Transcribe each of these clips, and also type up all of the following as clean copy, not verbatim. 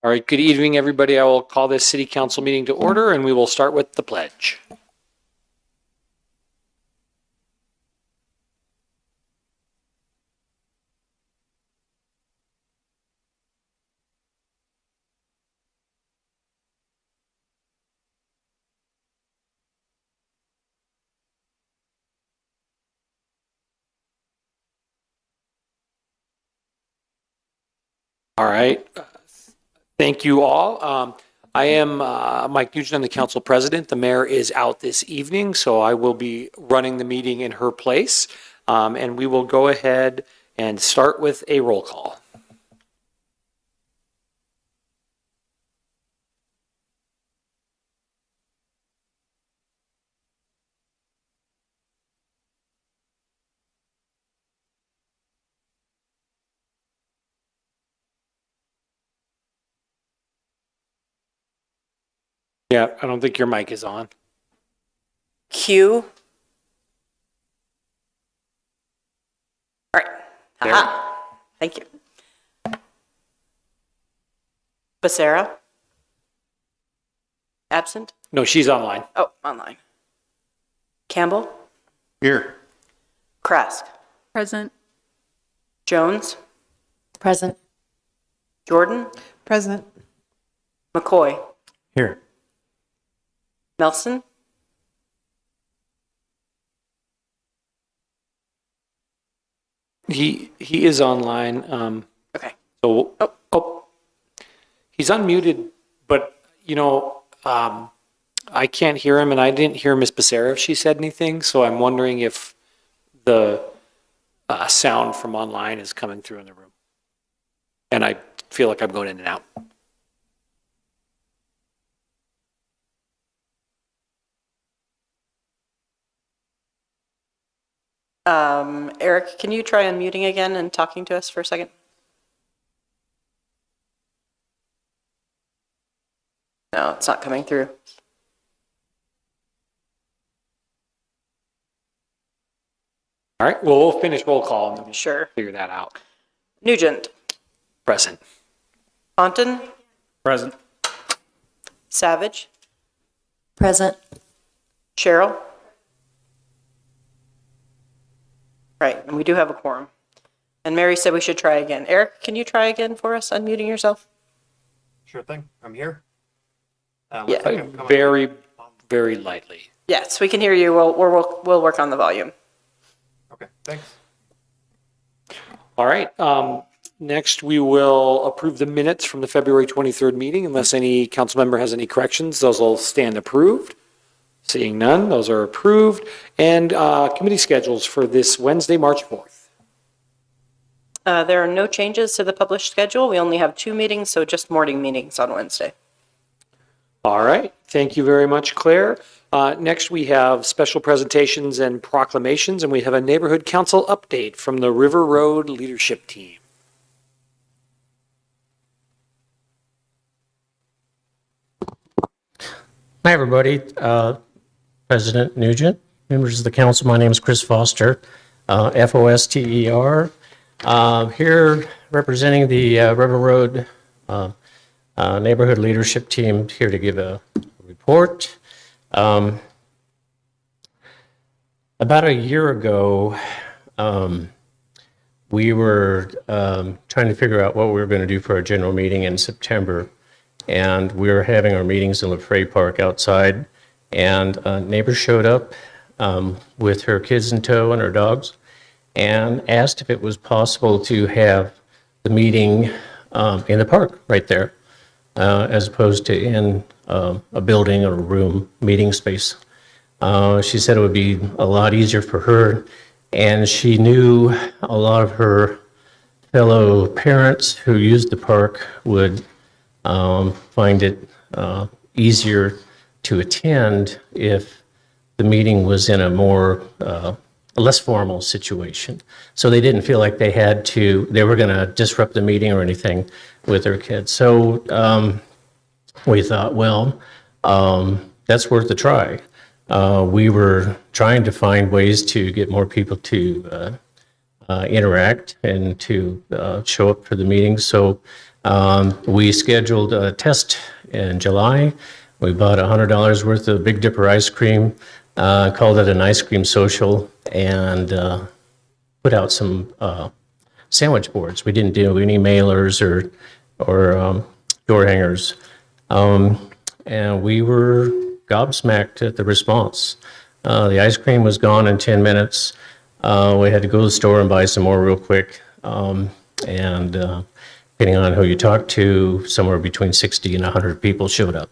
All right, good evening, everybody. I will call this City Council meeting to order, and we will start with the pledge. All right. Thank you all. I am Mike Nugent. I'm the council president. The mayor is out this evening, so I will be running the meeting in her place. And we will go ahead and start with a roll call. Yeah, I don't think your mic is on. Q. All right. There. Aha. Thank you. Becerra. Absent. No, she's online. Oh, online. Campbell. Here. Krask. Present. Jones. Present. Jordan. Present. McCoy. Here. Nelson. He is online. Okay. So he's unmuted, but I can't hear him, and I didn't hear Miss Becerra if she said anything. So I'm wondering if the sound from online is coming through in the room, and I feel like I'm going in and out. Eric, can you try unmuting again and talking to us for a second? No, it's not coming through. All right, well, we'll finish roll call and then we'll Sure. figure that out. Nugent. Present. Taunton. Present. Savage. Present. Cheryl. Right, and we do have a quorum. And Mary said we should try again. Eric, can you try again for us, unmuting yourself? Sure thing. I'm here. Yeah. Looks like I'm coming. Very, very lightly. Yes, we can hear you. We'll work on the volume. Okay, thanks. All right. Next, we will approve the minutes from the February 23rd meeting. Unless any council member has any corrections, those will stand approved. Seeing none, those are approved. And committee schedules for this Wednesday, March 4th. There are no changes to the published schedule. We only have 2 meetings, so just morning meetings on Wednesday. All right. Thank you very much, Claire. Next, we have special presentations and proclamations, and we have a neighborhood council update from the River Road leadership team. Hi, everybody. President Nugent, members of the council, my name is Chris Foster, Foster. Here representing the River Road neighborhood leadership team, here to give a report. About a year ago, we were trying to figure out what we were going to do for our general meeting in September. And we were having our meetings in LaFrey Park outside, and a neighbor showed up with her kids in tow and her dogs, and asked if it was possible to have the meeting in the park right there, as opposed to in a building or a room meeting space. She said it would be a lot easier for her, and she knew a lot of her fellow parents who used the park would find it easier to attend if the meeting was in a more less formal situation. So they didn't feel like they were going to disrupt the meeting or anything with their kids. So we thought, well, that's worth a try. We were trying to find ways to get more people to interact and to show up for the meetings. So We scheduled a test in July. We bought $100 worth of Big Dipper ice cream, called it an ice cream social, and put out some sandwich boards. We didn't do any mailers or door hangers. And we were gobsmacked at the response. The ice cream was gone in 10 minutes. We had to go to the store and buy some more real quick. And depending on who you talk to, somewhere between 60 and 100 people showed up.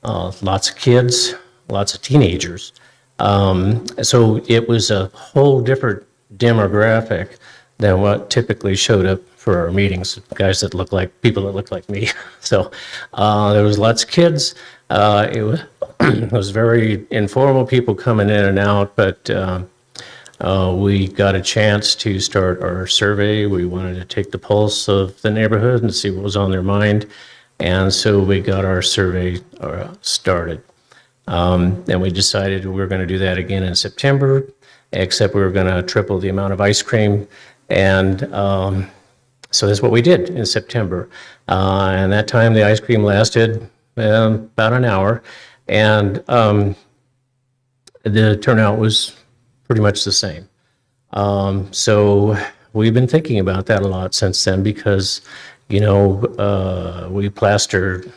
Lots of kids, lots of teenagers. So it was a whole different demographic than what typically showed up for our meetings, guys that look like, people that look like me. So there was lots of kids. It was very informal, people coming in and out, but we got a chance to start our survey. We wanted to take the pulse of the neighborhood and see what was on their mind. And so we got our survey started. And we decided we were going to do that again in September, except we were going to triple the amount of ice cream. And so that's what we did in September. And that time the ice cream lasted about an hour. And the turnout was pretty much the same. So we've been thinking about that a lot since then because, we plastered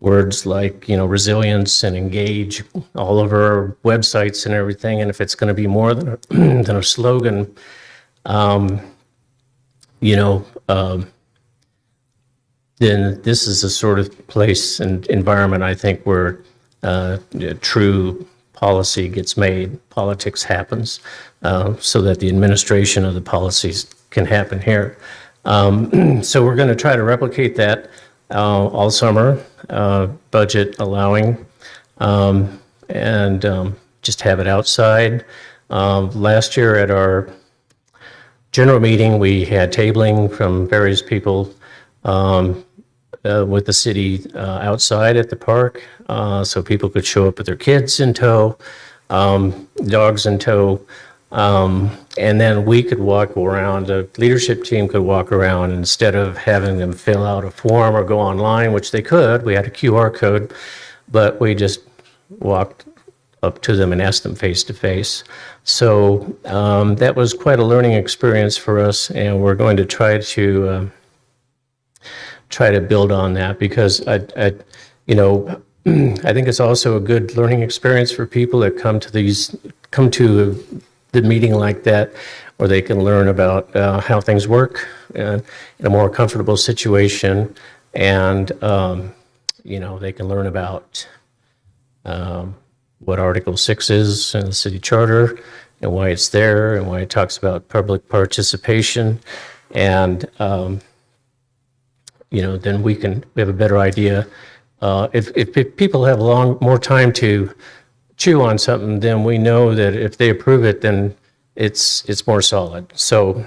words like, resilience and engage all over our websites and everything. And if it's going to be more than than a slogan, then this is the sort of place and environment, I think, where true policy gets made, politics happens, so that the administration of the policies can happen here. So we're going to try to replicate that all summer, budget allowing, and just have it outside. Last year at our general meeting, we had tabling from various people with the city outside at the park, so people could show up with their kids in tow, dogs in tow, and then we could walk around, the leadership team could walk around instead of having them fill out a form or go online, which they could. We had a QR code, but we just walked up to them and asked them face to face. So that was quite a learning experience for us, and we're going to try to build on that because I think it's also a good learning experience for people that come to the meeting like that, where they can learn about how things work in a more comfortable situation, and they can learn about what Article 6 is in the city charter and why it's there and why it talks about public participation, and then we have a better idea. If people have more time to chew on something, then we know that if they approve it, then it's more solid. So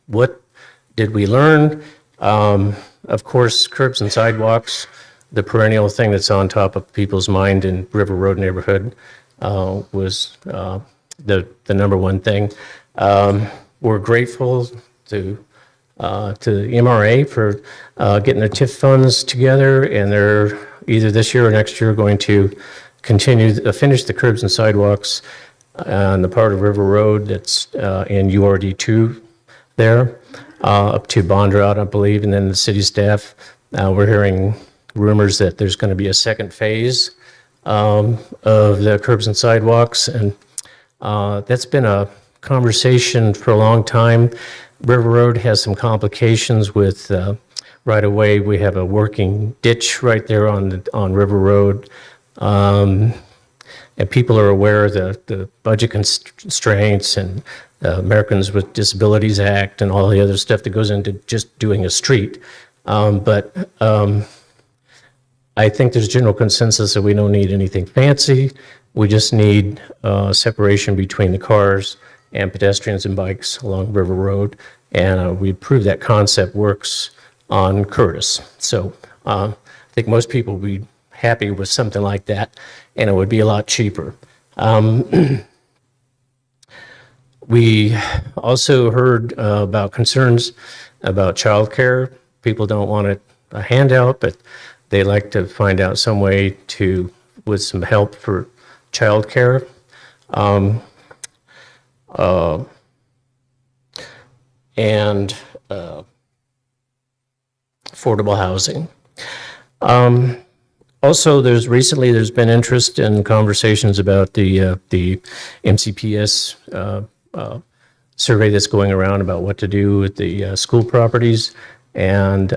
what did we learn? Of course, curbs and sidewalks, the perennial thing that's on top of people's mind in River Road neighborhood, was the number one thing. We're grateful to the MRA for getting the TIF funds together, and they're either this year or next year going to finish the curbs and sidewalks on the part of River Road that's in URD2 there, up to Bond Route, I believe, and then the city staff. We're hearing rumors that there's going to be a second phase of the curbs and sidewalks, and that's been a conversation for a long time. River Road has some complications with right away. We have a working ditch right there on River Road, and people are aware of the budget constraints and Americans with Disabilities Act and all the other stuff that goes into just doing a street. But I think there's general consensus that we don't need anything fancy. We just need separation between the cars and pedestrians and bikes along River Road, and we proved that concept works on Curtis. So I think most people would be happy with something like that, and it would be a lot cheaper. We also heard about concerns about childcare people don't want a handout, but they like to find out some way to, with some help for childcare. And affordable housing. Also, there's been interest in conversations about the MCPS survey that's going around about what to do with the school properties, and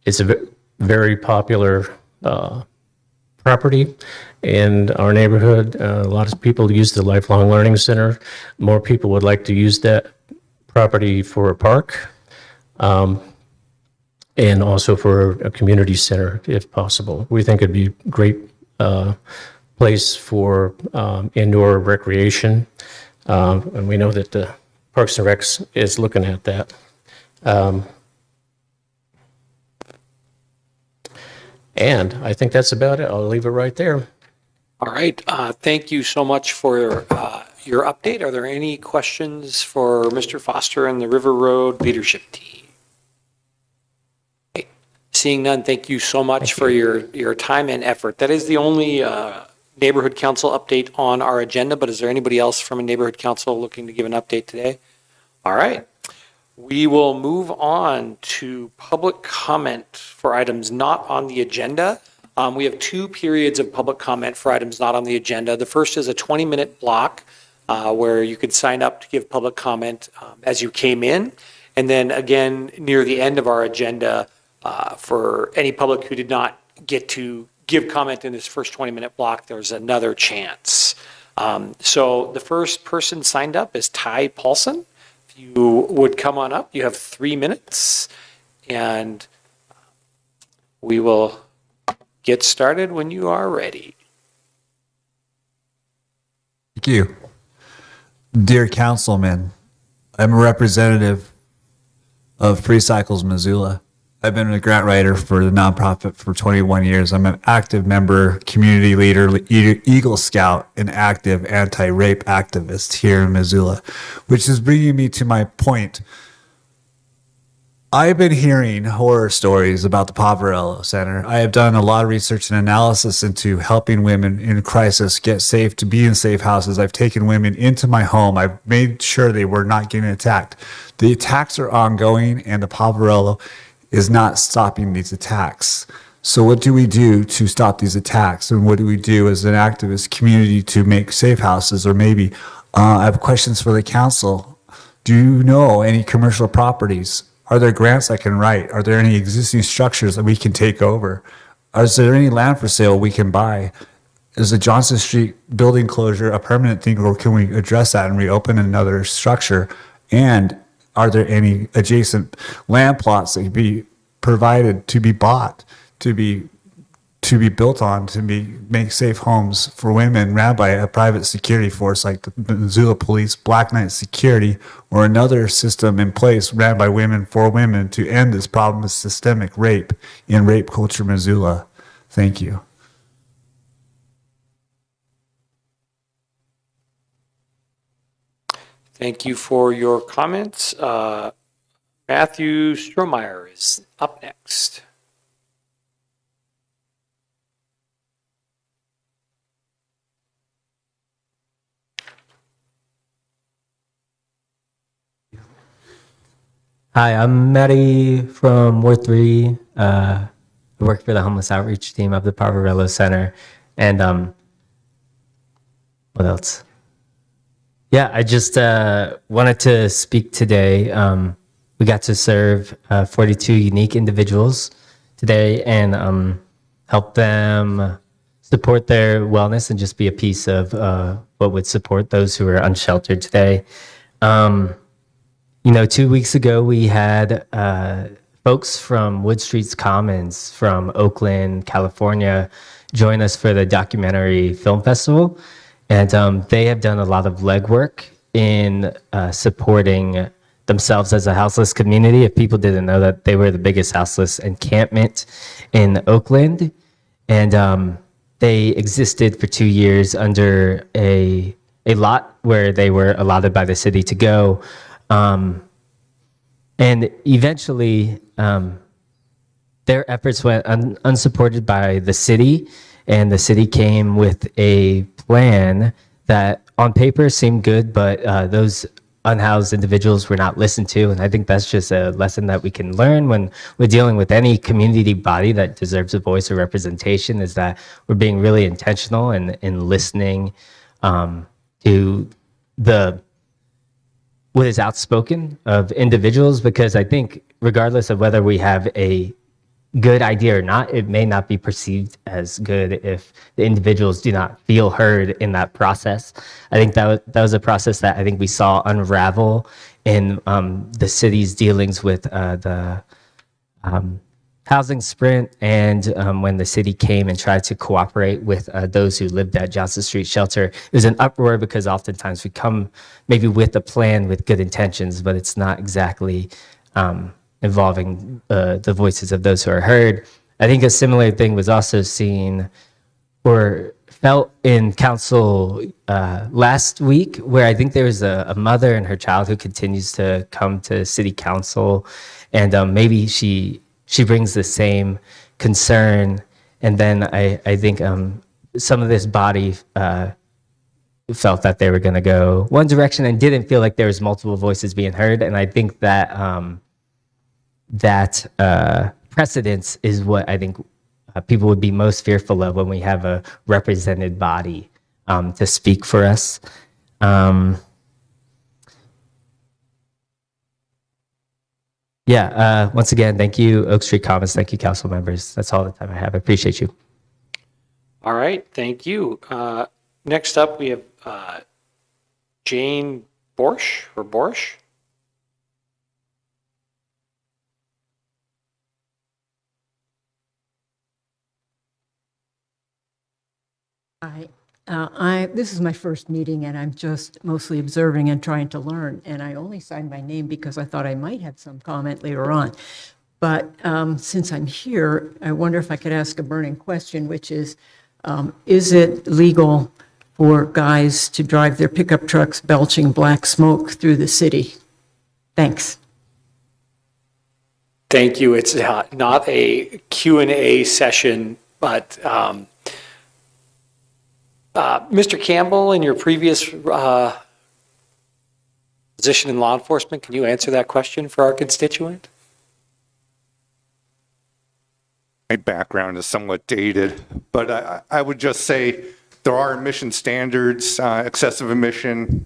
it's a very popular property in our neighborhood. A lot of people use the Lifelong Learning Center. More people would like to use that property for a park, and also for a community center if possible. We think it'd be a great place for indoor recreation, and we know that the Parks and Recs is looking at that. And I think that's about it. I'll leave it right there. All right. Thank you so much for your update. Are there any questions for Mr. Foster and the River Road leadership team? Okay. Seeing none, thank you so much for your time and effort. That is the only neighborhood council update on our agenda, but is there anybody else from a neighborhood council looking to give an update today? All right. We will move on to public comment for items not on the agenda. We have 2 periods of public comment for items not on the agenda. The first is a 20-minute block where you could sign up to give public comment as you came in. And then again, near the end of our agenda, for any public who did not get to give comment in this first 20-minute block, there's another chance. So the first person signed up is Ty Paulson. If you would come on up, you have 3 minutes, and we will get started when you are ready. Thank you. Dear Councilman, I'm a representative of Free Cycles Missoula. I've been a grant writer for the nonprofit for 21 years. I'm an active member, community leader, Eagle Scout, and active anti-rape activist here in Missoula, which is bringing me to my point. I've been hearing horror stories about the Poverello Center. I have done a lot of research and analysis into helping women in crisis get safe, to be in safe houses. I've taken women into my home. I've made sure they were not getting attacked. The attacks are ongoing, and the Poverello is not stopping these attacks. So what do we do to stop these attacks? And what do we do as an activist community to make safe houses? Or maybe I have questions for the council. Do you know any commercial properties? Are there grants I can write? Are there any existing structures that we can take over? Is there any land for sale we can buy? Is the Johnson Street building closure a permanent thing, or can we address that and reopen another structure? And are there any adjacent land plots that can be provided to be bought, to be built on, make safe homes for women ran by a private security force like the Missoula Police, Black Knight Security, or another system in place ran by women for women to end this problem of systemic rape in rape culture Missoula? Thank you. Thank you for your comments. Matthew Strohmeyer is up next. Hi, I'm Matty from Ward 3. I work for the homeless outreach team of the Poverello Center. And what else? Yeah, I just wanted to speak today. We got to serve 42 unique individuals today and help them support their wellness and just be a piece of what would support those who are unsheltered today. 2 weeks ago, we had folks from Wood Street's Commons from Oakland, California, join us for the documentary film festival. And they have done a lot of legwork in supporting themselves as a houseless community. If people didn't know that, they were the biggest houseless encampment in Oakland. And they existed for 2 years under a lot where they were allotted by the city to go. And eventually, their efforts went unsupported by the city, and the city came with a plan that on paper seemed good, but those unhoused individuals were not listened to. And I think that's just a lesson that we can learn when we're dealing with any community body that deserves a voice or representation, is that we're being really intentional in listening to what is outspoken of individuals, because I think regardless of whether we have a good idea or not, it may not be perceived as good if the individuals do not feel heard in that process. I think that was a process that I think we saw unravel in the city's dealings with the housing sprint, and when the city came and tried to cooperate with those who lived at Johnson Street Shelter. It was an uproar because oftentimes we come maybe with a plan with good intentions, but it's not exactly involving the voices of those who are heard. I think a similar thing was also seen or felt in council last week, where I think there was a mother and her child who continues to come to city council, and maybe she brings the same concern. And then I think some of this body felt that they were going to go one direction and didn't feel like there was multiple voices being heard. And I think that precedence is what I think people would be most fearful of when we have a represented body to speak for us. Once again, thank you, Oak Street Commons. Thank you, council members. That's all the time I have. I appreciate you. All right, thank you. Next up, we have Jane Borsch, or Borsch. Hi. This is my first meeting, and I'm just mostly observing and trying to learn. And I only signed my name because I thought I might have some comment later on. But since I'm here, I wonder if I could ask a burning question, which is it legal for guys to drive their pickup trucks belching black smoke through the city? Thanks. Thank you. It's not a Q&A session, but Mr. Campbell, in your previous position in law enforcement, can you answer that question for our constituent? My background is somewhat dated, but I would just say there are emission standards, excessive emission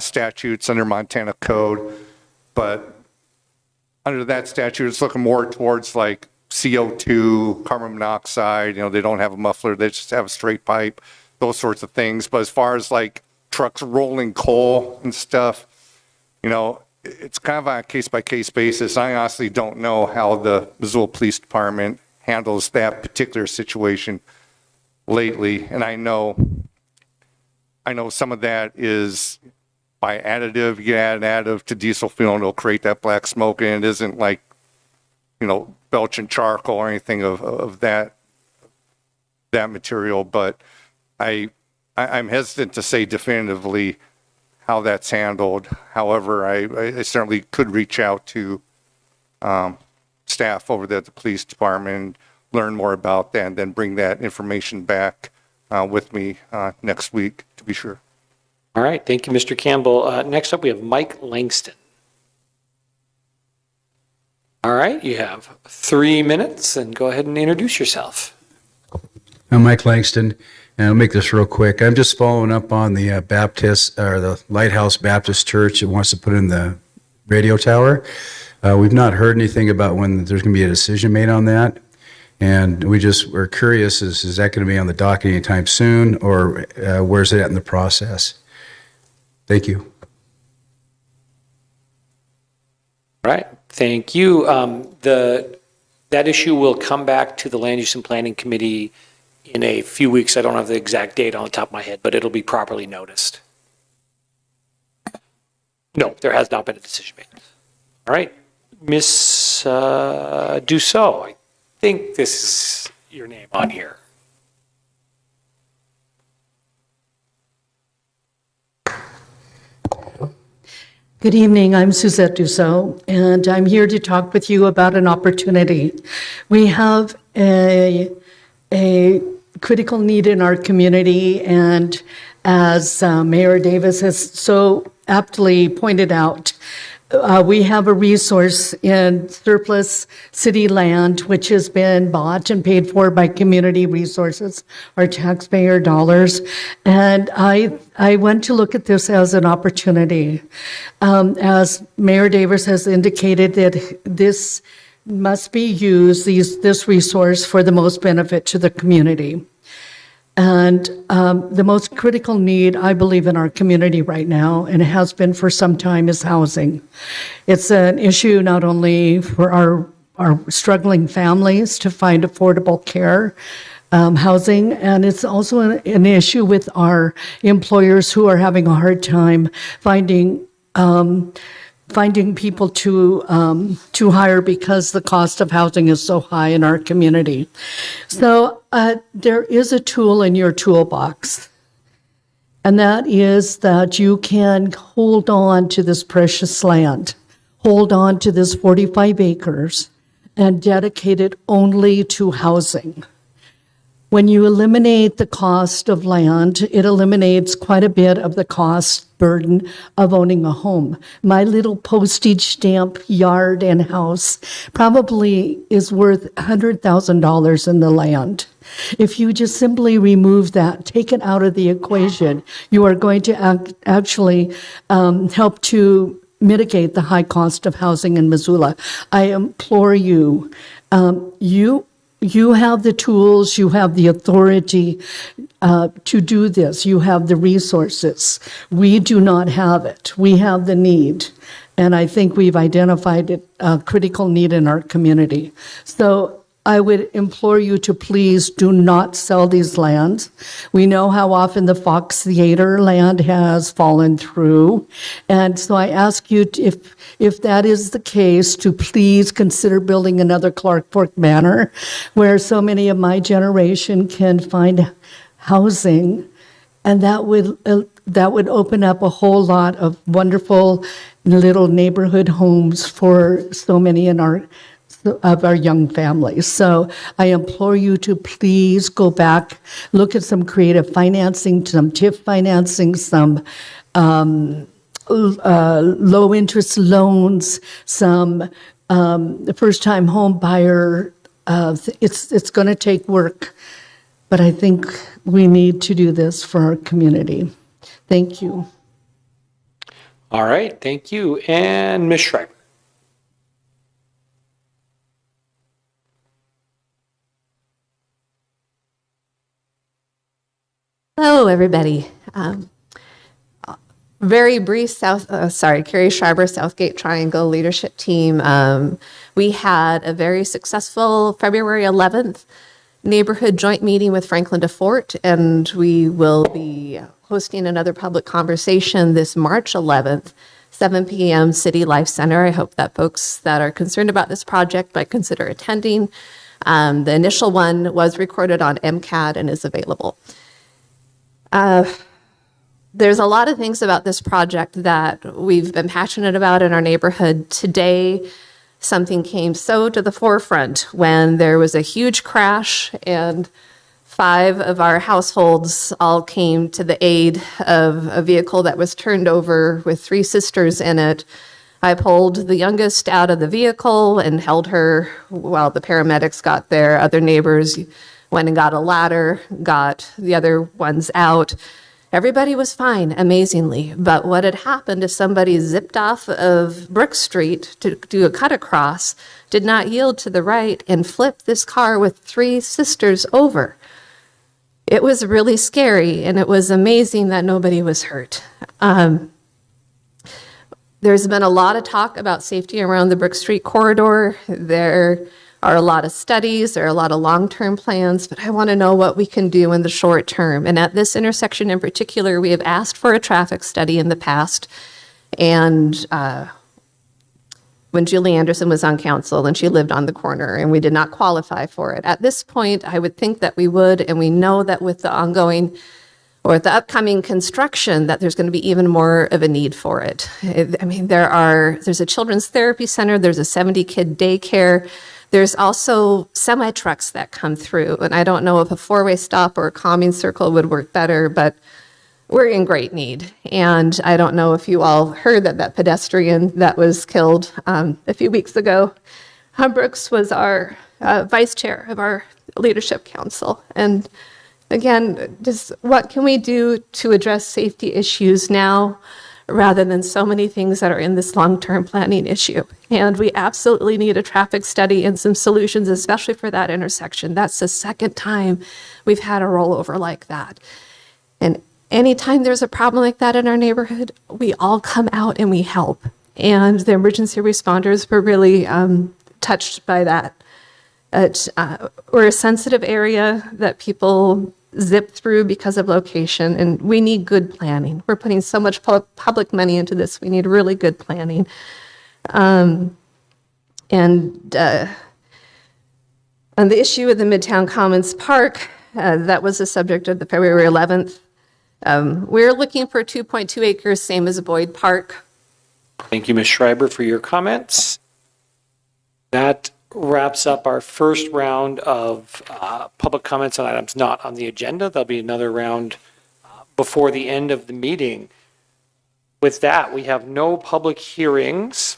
statutes under Montana code, but under that statute, it's looking more towards like CO2, carbon monoxide. They don't have a muffler, they just have a straight pipe, those sorts of things. But as far as like trucks rolling coal and stuff, it's kind of on a case-by-case basis. I honestly don't know how the Missoula Police Department handles that particular situation lately. And I know some of that is by additive. You add an additive to diesel fuel and it'll create that black smoke, and it isn't like, belching charcoal or anything of that material. But I'm hesitant to say definitively how that's handled. However, I certainly could reach out to staff over there at the police department, learn more about that, and then bring that information back with me next week to be sure. All right, thank you, Mr. Campbell. Next up, we have Mike Langston. All right, you have 3 minutes, and go ahead and introduce yourself. I'm Mike Langston, and I'll make this real quick. I'm just following up on the Baptist, or the Lighthouse Baptist Church that wants to put in the radio tower. We've not heard anything about when there's going to be a decision made on that. And we're curious, is that going to be on the docket anytime soon, or where's it at in the process? Thank you. All right, thank you. That issue will come back to the Land Use and Planning Committee in a few weeks. I don't have the exact date on the top of my head, but it'll be properly noticed. No, there has not been a decision made. All right, Miss Dussault, I think this is your name on here. Good evening, I'm Suzette Dussault, and I'm here to talk with you about an opportunity. We have a critical need in our community, and as Mayor Davis has so aptly pointed out, we have a resource in surplus city land, which has been bought and paid for by community resources, our taxpayer dollars. And I went to look at this as an opportunity. As Mayor Davis has indicated, that this must be used, this resource, for the most benefit to the community. And the most critical need, I believe, in our community right now, and it has been for some time, is housing. It's an issue not only for our struggling families to find affordable care, housing, and it's also an issue with our employers who are having a hard time finding people to hire because the cost of housing is so high in our community. So there is a tool in your toolbox, and that is that you can hold on to this precious land, hold on to this 45 acres, and dedicate it only to housing. When you eliminate the cost of land, it eliminates quite a bit of the cost burden of owning a home. My little postage stamp yard and house probably is worth $100,000 in the land. If you just simply remove that, take it out of the equation, you are going to actually help to mitigate the high cost of housing in Missoula. I implore you, you have the tools, you have the authority to do this. You have the resources. We do not have it. We have the need. And I think we've identified a critical need in our community. So I would implore you to please do not sell these lands. We know how often the Fox Theater land has fallen through. And so I ask you, if that is the case, to please consider building another Clark Fork Manor, where so many of my generation can find housing. And that would open up a whole lot of wonderful little neighborhood homes for so many of our young families. So I implore you to please go back, look at some creative financing, some TIF financing, some low interest loans, some first-time home buyer. It's going to take work, but I think we need to do this for our community. Thank you. All right, thank you. And Ms. Schreiber. Hello, everybody. Very brief Carrie Schreiber, Southgate Triangle leadership team. We had a very successful February 11th neighborhood joint meeting with Franklin DeFort, and we will be hosting another public conversation this March 11th, 7 p.m. City Life Center. I hope that folks that are concerned about this project might consider attending. The initial one was recorded on MCAD and is available. There's a lot of things about this project that we've been passionate about in our neighborhood. Today, something came so to the forefront when there was a huge crash and 5 of our households all came to the aid of a vehicle that was turned over with 3 sisters in it. I pulled the youngest out of the vehicle and held her while the paramedics got there. Other neighbors went and got a ladder, got the other ones out. Everybody was fine, amazingly. But what had happened is somebody zipped off of Brooke Street to do a cut across, did not yield to the right, and flipped this car with 3 sisters over. It was really scary, and it was amazing that nobody was hurt. There's been a lot of talk about safety around the Brooke Street corridor. There are a lot of studies, there are a lot of long-term plans, but I want to know what we can do in the short term. And at this intersection in particular, we have asked for a traffic study in the past. And when Julie Anderson was on council and she lived on the corner, and we did not qualify for it. At this point, I would think that we would, and we know that with the ongoing or the upcoming construction, that there's going to be even more of a need for it. I mean, there's a children's therapy center, there's a 70-kid daycare, there's also semi-trucks that come through, and I don't know if a four-way stop or a calming circle would work better, but we're in great need. And I don't know if you all heard that pedestrian that was killed a few weeks ago, Brooks was our vice chair of our leadership council. And again, just what can we do to address safety issues now rather than so many things that are in this long-term planning issue? And we absolutely need a traffic study and some solutions, especially for that intersection. That's the second time we've had a rollover like that. And anytime there's a problem like that in our neighborhood, we all come out and we help. And the emergency responders were really touched by that. We're a sensitive area that people zip through because of location, and we need good planning. We're putting so much public money into this. We need really good planning. And on the issue of the Midtown Commons Park, that was the subject of the February 11th. We're looking for 2.2 acres, same as Boyd Park. Thank you, Ms. Schreiber, for your comments. That wraps up our first round of public comments on items not on the agenda. There'll be another round before the end of the meeting. With that, we have no public hearings.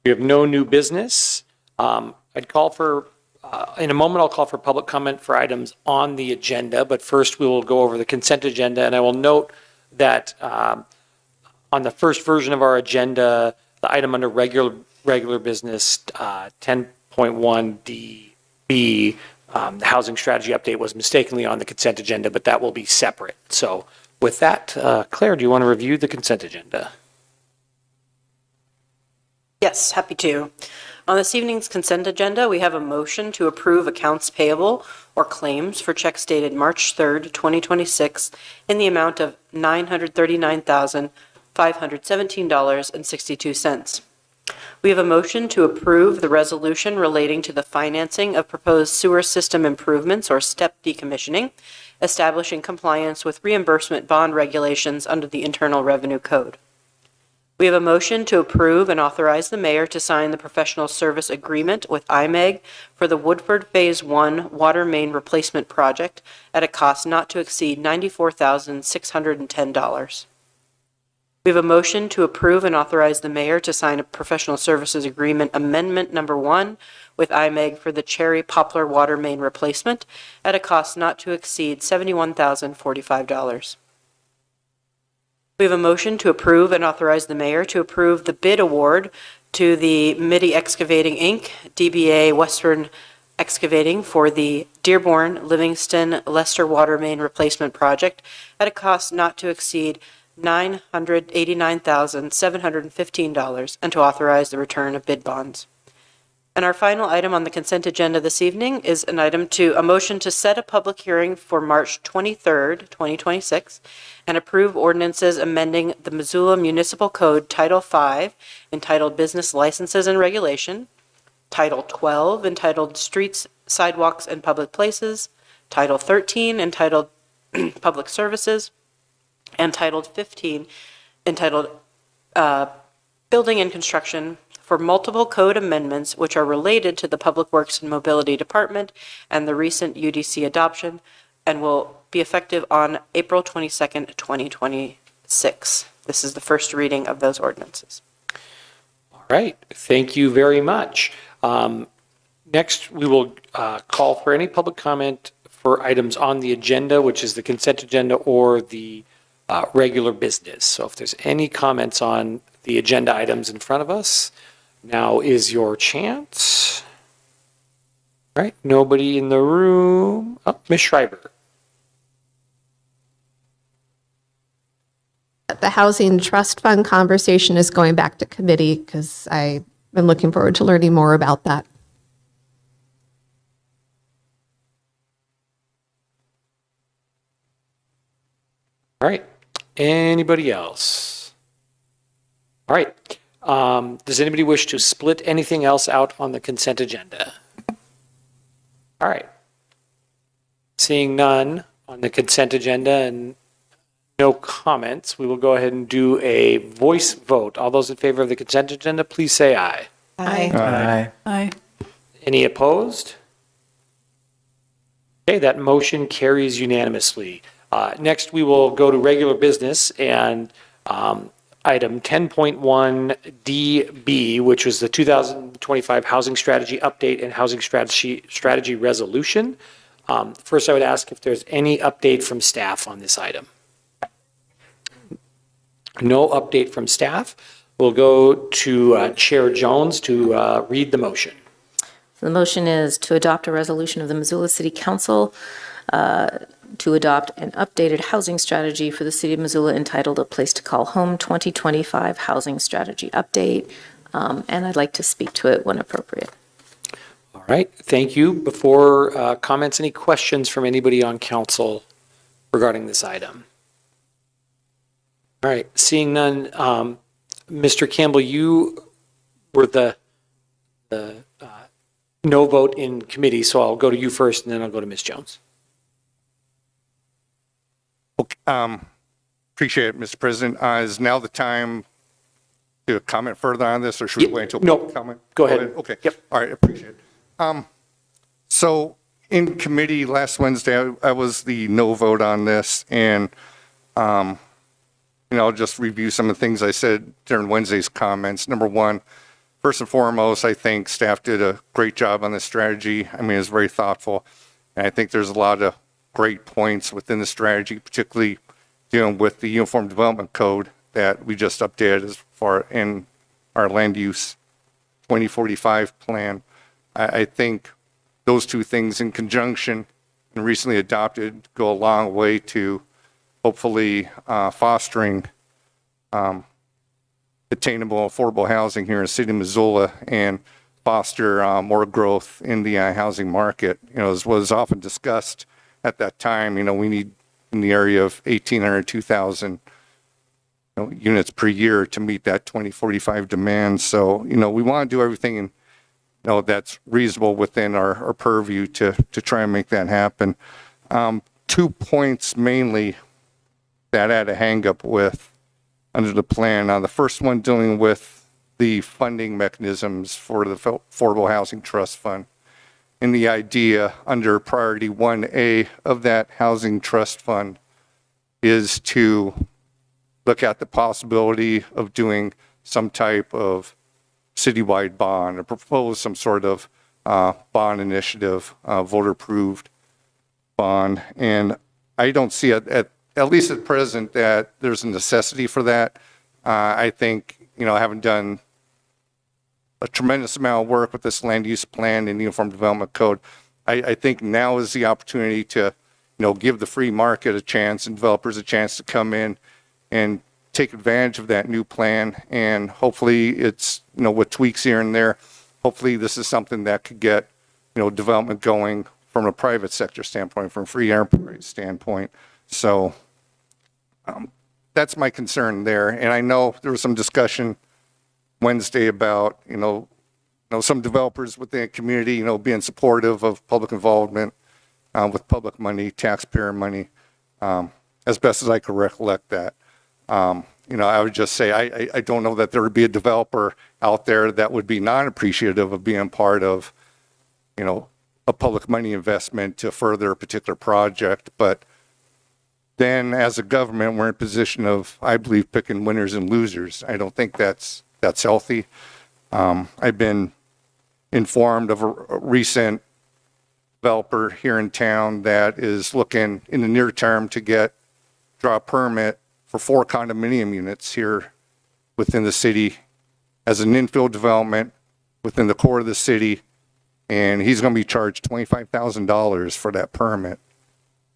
We have no new business. I'd call for, in a moment, I'll call for public comment for items on the agenda, but first we will go over the consent agenda, and I will note that on the first version of our agenda, the item under regular business 10.1 DB, the housing strategy update was mistakenly on the consent agenda, but that will be separate. So with that, Claire, do you want to review the consent agenda? Yes, happy to. On this evening's consent agenda, we have a motion to approve accounts payable or claims for checks dated March 3rd, 2026 in the amount of $939,517.62. We have a motion to approve the resolution relating to the financing of proposed sewer system improvements or STEP decommissioning, establishing compliance with reimbursement bond regulations under the Internal Revenue Code. We have a motion to approve and authorize the mayor to sign the professional service agreement with IMEG for the Woodford Phase 1 water main replacement project at a cost not to exceed $94,610. We have a motion to approve and authorize the mayor to sign a professional services agreement amendment number 1 with IMEG for the Cherry Poplar water main replacement at a cost not to exceed $71,045. We have a motion to approve and authorize the mayor to approve the bid award to the Midi Excavating Inc., DBA Western Excavating for the Dearborn, Livingston, Leicester water main replacement project at a cost not to exceed $989,715 and to authorize the return of bid bonds. And our final item on the consent agenda this evening is a motion to set a public hearing for March 23rd, 2026 and approve ordinances amending the Missoula Municipal Code Title V entitled Business Licenses and Regulation, Title 12 entitled Streets, Sidewalks, and Public Places, Title 13 entitled Public Services, and Title 15 entitled Building and Construction for multiple code amendments which are related to the Public Works and Mobility Department and the recent UDC adoption and will be effective on April 22nd, 2026. This is the first reading of those ordinances. All right, thank you very much. Next, we will call for any public comment for items on the agenda, which is the consent agenda or the regular business. So if there's any comments on the agenda items in front of us, now is your chance. All right, nobody in the room. Oh, Ms. Schreiber. The Housing Trust Fund conversation is going back to committee because I am looking forward to learning more about that. All right, anybody else? All right, does anybody wish to split anything else out on the consent agenda? All right, seeing none on the consent agenda and no comments, we will go ahead and do a voice vote. All those in favor of the consent agenda, please say aye. Aye. Aye. Any opposed? Okay, that motion carries unanimously. Next, we will go to regular business and item 10.1DB, which was the 2025 Housing Strategy Update and Housing Strategy Resolution. First, I would ask if there's any update from staff on this item. No update from staff. We'll go to Chair Jones to read the motion. The motion is to adopt a resolution of the Missoula City Council to adopt an updated housing strategy for the city of Missoula entitled A Place to Call Home 2025 Housing Strategy Update. And I'd like to speak to it when appropriate. All right, thank you. Before comments, any questions from anybody on council regarding this item? All right, seeing none, Mr. Campbell, you were the no vote in committee, so I'll go to you first, and then I'll go to Ms. Jones. Okay, appreciate it, Mr. President. Is now the time to comment further on this, or should we wait until public comment? Go ahead. Okay. Yep. All right, appreciate it. So in committee last Wednesday, I was the no vote on this, and I'll just review some of the things I said during Wednesday's comments. Number one, first and foremost, I think staff did a great job on this strategy. I mean, it's very thoughtful. And I think there's a lot of great points within the strategy, particularly dealing with the Uniform Development Code that we just updated as far in our land use 2045 plan. I think those two things in conjunction and recently adopted go a long way to hopefully fostering attainable, affordable housing here in the city of Missoula and foster more growth in the housing market. As was often discussed at that time, we need in the area of 1,800, 2,000 units per year to meet that 2045 demand. So, we want to do everything that's reasonable within our purview to try and make that happen. 2 points mainly that I had a hang up with under the plan. The first one dealing with the funding mechanisms for the Affordable Housing Trust Fund. And the idea under priority 1A of that housing trust fund is to look at the possibility of doing some type of citywide bond or propose some sort of bond initiative, voter-approved bond. And I don't see at least at present that there's a necessity for that. I think, I haven't done a tremendous amount of work with this land use plan and Uniform Development Code. I think now is the opportunity to, give the free market a chance and developers a chance to come in and take advantage of that new plan. And hopefully it's, with tweaks here and there, hopefully this is something that could get, development going from a private sector standpoint, from a free enterprise standpoint. So that's my concern there. And I know there was some discussion Wednesday about, some developers within the community, being supportive of public involvement with public money, taxpayer money, as best as I could recollect that. I would just say, I don't know that there would be a developer out there that would be non-appreciative of being part of, a public money investment to further a particular project. But then as a government, we're in a position of, I believe, picking winners and losers. I don't think that's healthy. I've been informed of a recent developer here in town that is looking in the near term to draw a permit for 4 condominium units here within the city as an infill development within the core of the city. And he's going to be charged $25,000 for that permit.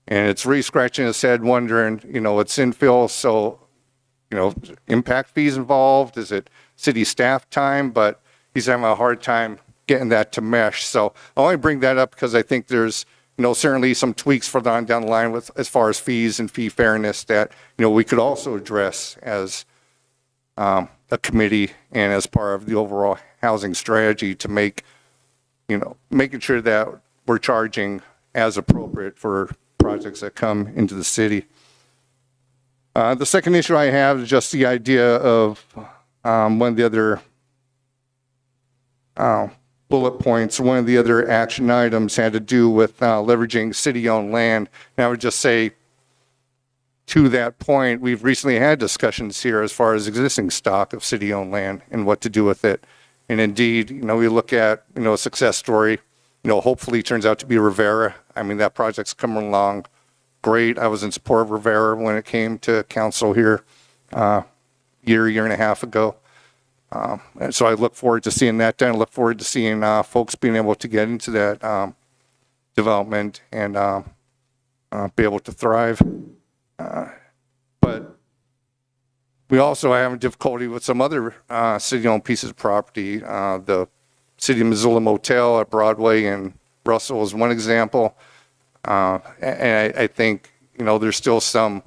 And it's really scratching his head wondering, it's infill, so, impact fees involved. Is it city staff time? But he's having a hard time getting that to mesh. So I only bring that up because I think there's, certainly some tweaks further on down the line with as far as fees and fee fairness that, we could also address as a committee and as part of the overall housing strategy to making sure that we're charging as appropriate for projects that come into the city. The second issue I have is just the idea of one of the other bullet points. One of the other action items had to do with leveraging city-owned land. And I would just say, to that point, we've recently had discussions here as far as existing stock of city-owned land and what to do with it. And indeed, we look at, a success story, hopefully turns out to be Rivera. I mean, that project's coming along great. I was in support of Rivera when it came to council here year and a half ago. And so I look forward to seeing that done. I look forward to seeing folks being able to get into that development and be able to thrive. But we also have a difficulty with some other city-owned pieces of property. The City of Missoula Motel at Broadway and Russell is one example. And I think, there's still some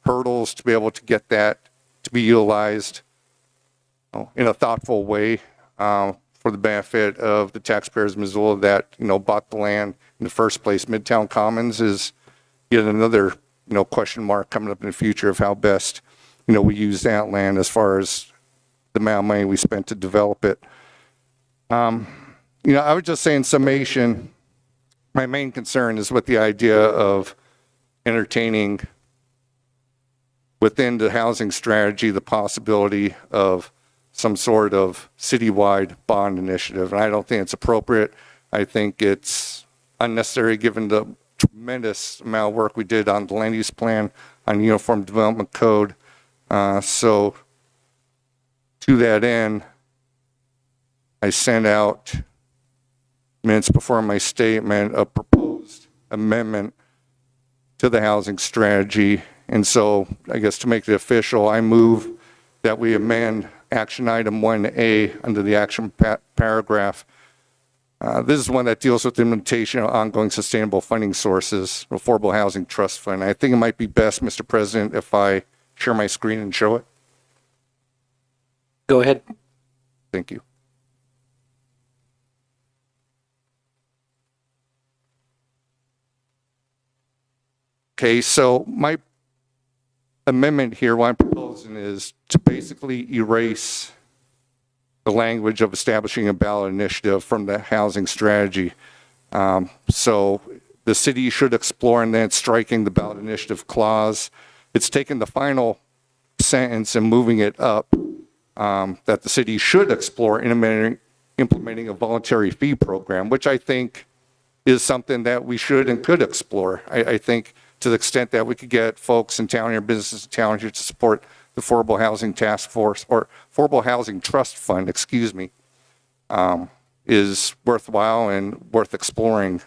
hurdles to be able to get that to be utilized in a thoughtful way for the benefit of the taxpayers of Missoula that, bought the land in the first place. Midtown Commons is yet another, question mark coming up in the future of how best, we use that land as far as the amount of money we spent to develop it. I would just say in summation, my main concern is with the idea of entertaining within the housing strategy the possibility of some sort of citywide bond initiative. And I don't think it's appropriate. I think it's unnecessary given the tremendous amount of work we did on the land use plan, on the Uniform Development Code. So to that end, I sent out minutes before my statement a proposed amendment to the housing strategy. And so I guess to make it official, I move that we amend action item 1A under the action paragraph. This is one that deals with the implementation of ongoing sustainable funding sources, Affordable Housing Trust Fund. I think it might be best, Mr. President, if I share my screen and show it. Go ahead. Thank you. Okay, so my amendment here, what I'm proposing is to basically erase the language of establishing a ballot initiative from the housing strategy. So the city should explore, and then it's striking the ballot initiative clause. It's taking the final sentence and moving it up, that the city should explore implementing a voluntary fee program, which I think is something that we should and could explore. I think to the extent that we could get folks in town here, businesses in town here to support the Affordable Housing Task Force, or Affordable Housing Trust Fund, is worthwhile and worth exploring.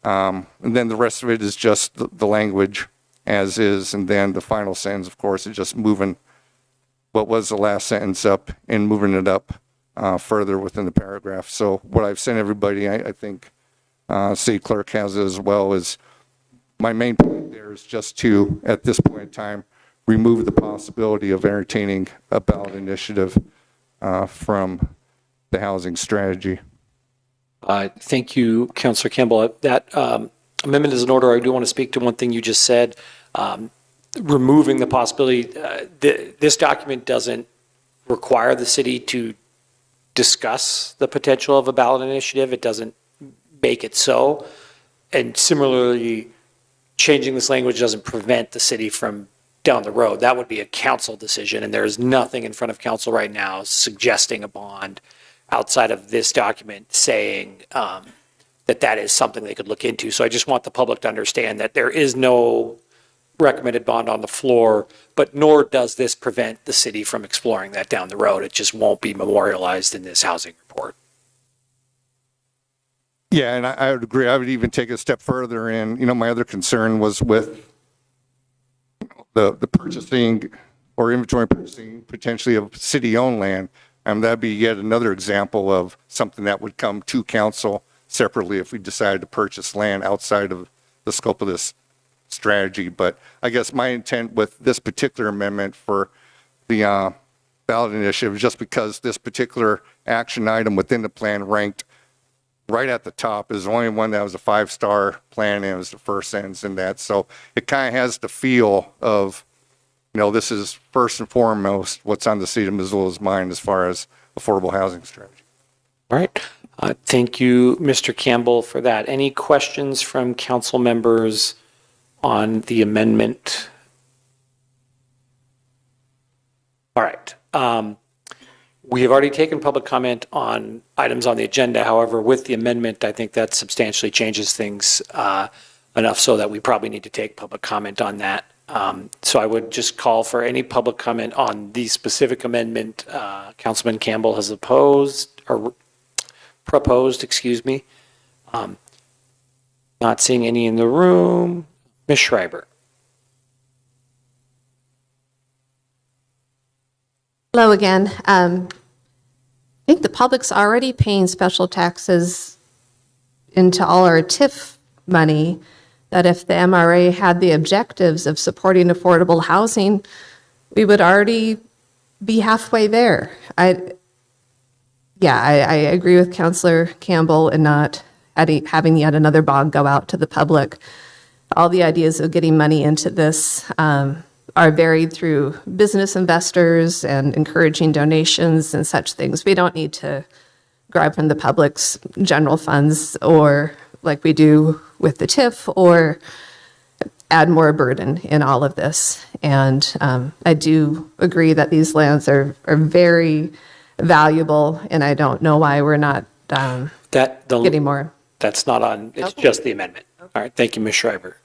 And then the rest of it is just the language as is. And then the final sentence, of course, is just moving what was the last sentence up and moving it up further within the paragraph. So what I've sent everybody, I think city clerk has it as well, is my main point there is just to, at this point in time, remove the possibility of entertaining a ballot initiative from the housing strategy. Thank you, Councilor Campbell. That amendment is in order. I do want to speak to one thing you just said. Removing the possibility, this document doesn't require the city to discuss the potential of a ballot initiative. It doesn't make it so. And similarly, changing this language doesn't prevent the city from down the road. That would be a council decision, and there's nothing in front of council right now suggesting a bond outside of this document saying that is something they could look into. So I just want the public to understand that there is no recommended bond on the floor, but nor does this prevent the city from exploring that down the road. It just won't be memorialized in this housing report. Yeah, and I would agree. I would even take it a step further. And, my other concern was with the purchasing or inventory purchasing potentially of city-owned land. That'd be yet another example of something that would come to council separately if we decided to purchase land outside of the scope of this strategy. But I guess my intent with this particular amendment for the ballot initiative is just because this particular action item within the plan ranked right at the top, is the only one that was a 5-star plan, and it was the first sentence in that. So it kind of has the feel of, this is first and foremost what's on the city of Missoula's mind as far as affordable housing strategy. All right. Thank you, Mr. Campbell, for that. Any questions from council members on the amendment? All right. We have already taken public comment on items on the agenda. However, with the amendment, I think that substantially changes things enough so that we probably need to take public comment on that. So I would just call for any public comment on the specific amendment. Councilman Campbell has proposed, excuse me. Not seeing any in the room. Ms. Schreiber. Hello again. I think the public's already paying special taxes into all our TIF money, that if the MRA had the objectives of supporting affordable housing, we would already be halfway there. I agree with Councilor Campbell in not having yet another bond go out to the public. All the ideas of getting money into this are varied through business investors and encouraging donations and such things. We don't need to grab from the public's general funds or like we do with the TIF or add more burden in all of this. And I do agree that these lands are very valuable, and I don't know why we're not getting more. That's not on, it's just the amendment. All right, thank you, Ms. Schreiber.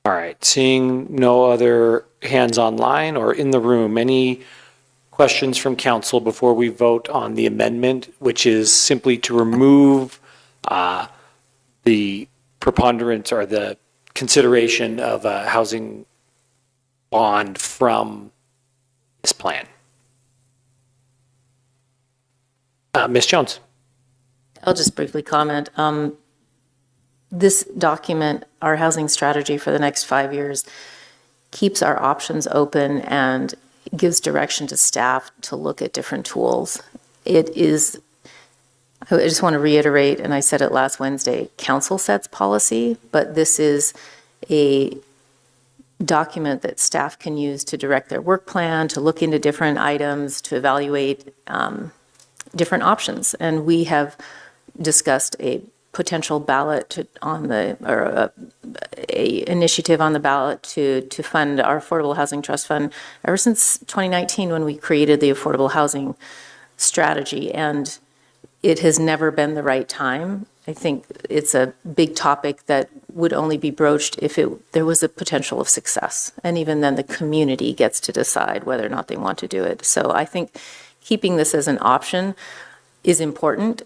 All right, seeing no other hands online or in the room, any questions from council before we vote on the amendment, which is simply to remove the preponderance or the consideration of a housing bond from this plan? Ms. Jones. I'll just briefly comment. This document, our housing strategy for the next 5 years, keeps our options open and gives direction to staff to look at different tools. I just want to reiterate, and I said it last Wednesday, council sets policy, but this is a document that staff can use to direct their work plan, to look into different items, to evaluate different options. And we have discussed a potential ballot a initiative on the ballot to fund our Affordable Housing Trust Fund ever since 2019 when we created the Affordable Housing Strategy, and it has never been the right time. I think it's a big topic that would only be broached if there was a potential of success, and even then the community gets to decide whether or not they want to do it. So I think keeping this as an option is important.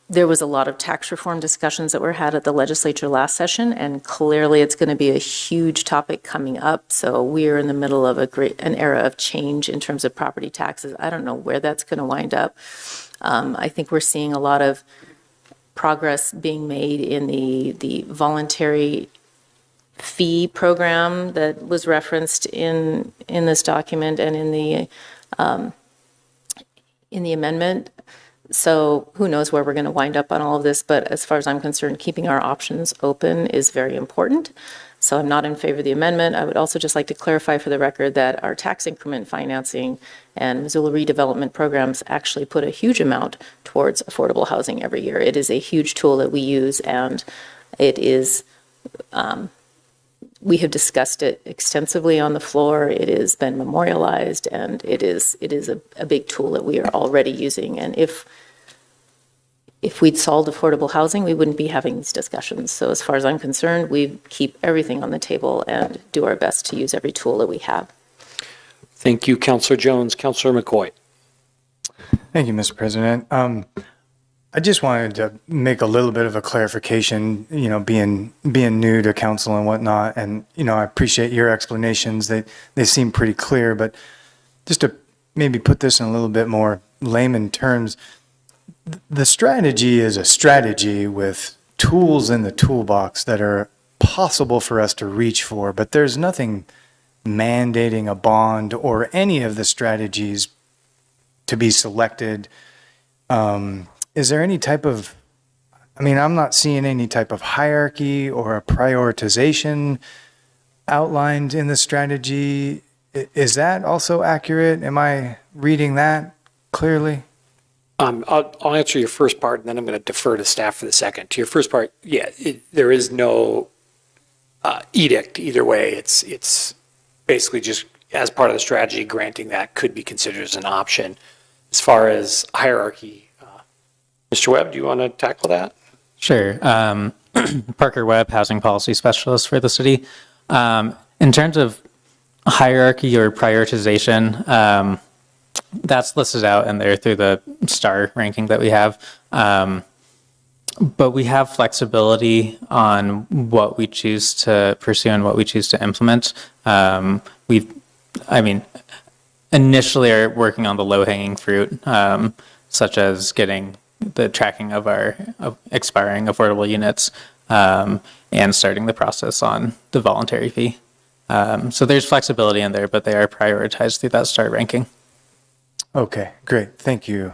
There was a lot of tax reform discussions that were had at the legislature last session, and clearly it's going to be a huge topic coming up. So we are in the middle of an era of change in terms of property taxes. I don't know where that's going to wind up. I think we're seeing a lot of progress being made in the voluntary fee program that was referenced in this document and in the amendment. So who knows where we're going to wind up on all of this, but as far as I'm concerned, keeping our options open is very important. So I'm not in favor of the amendment. I would also just like to clarify for the record that our tax increment financing and Missoula redevelopment programs actually put a huge amount towards affordable housing every year. It is a huge tool that we use, and it is, we have discussed it extensively on the floor. It has been memorialized, and it is a big tool that we are already using. And if we'd solved affordable housing, we wouldn't be having these discussions. So as far as I'm concerned, we keep everything on the table and do our best to use every tool that we have. Thank you, Councilor Jones. Councilor McCoy. Thank you, Mr. President. I just wanted to make a little bit of a clarification, being new to council and whatnot. And, I appreciate your explanations. They seem pretty clear, but just to maybe put this in a little bit more layman terms, the strategy is a strategy with tools in the toolbox that are possible for us to reach for, but there's nothing mandating a bond or any of the strategies to be selected Is there any type of, I'm not seeing any type of hierarchy or a prioritization outlined in the strategy. Is that also accurate? Am I reading that clearly? I'll answer your first part, and then I'm going to defer to staff for the second. To your first part, yeah, there is no edict either way. It's basically just as part of the strategy, granting that could be considered as an option. As far as hierarchy, Mr. Webb, do you want to tackle that? Sure. Parker Webb, Housing Policy Specialist for the city. In terms of hierarchy or prioritization, that's listed out in there through the star ranking that we have. But we have flexibility on what we choose to pursue and what we choose to implement. Initially are working on the low-hanging fruit, such as getting the tracking of our expiring affordable units and starting the process on the voluntary fee. So there's flexibility in there, but they are prioritized through that star ranking. Okay, great. Thank you.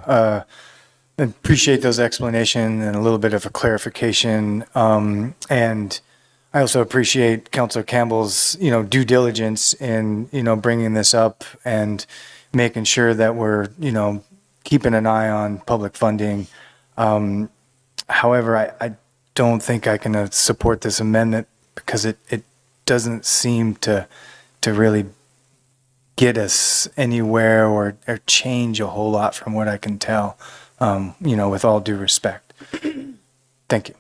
Appreciate those explanations and a little bit of a clarification. And I also appreciate Councilor Campbell's, due diligence in, bringing this up and making sure that we're, keeping an eye on public funding. However, I don't think I can support this amendment because it doesn't seem to really get us anywhere or change a whole lot from what I can tell, with all due respect. Thank you.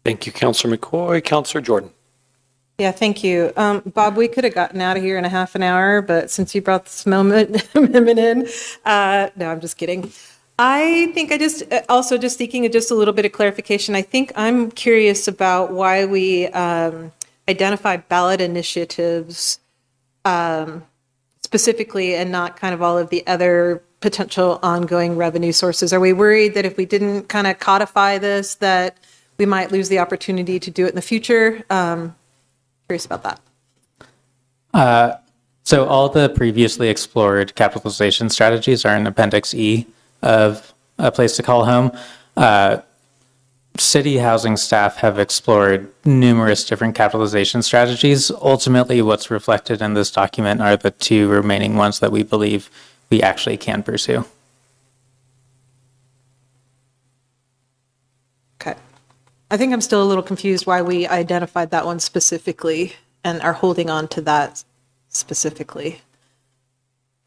Thank you, Councilor McCoy. Councilor Jordan. Yeah, thank you. Bob, we could have gotten out of here in a half an hour, but since you brought this amendment in, no, I'm just kidding. I think also seeking just a little bit of clarification. I think I'm curious about why we identify ballot initiatives specifically and not kind of all of the other potential ongoing revenue sources. Are we worried that if we didn't kind of codify this, that we might lose the opportunity to do it in the future? Curious about that. So all the previously explored capitalization strategies are in Appendix E of A Place to Call Home. City housing staff have explored numerous different capitalization strategies. Ultimately, what's reflected in this document are the two remaining ones that we believe we actually can pursue. Okay. I think I'm still a little confused why we identified that one specifically and are holding on to that specifically.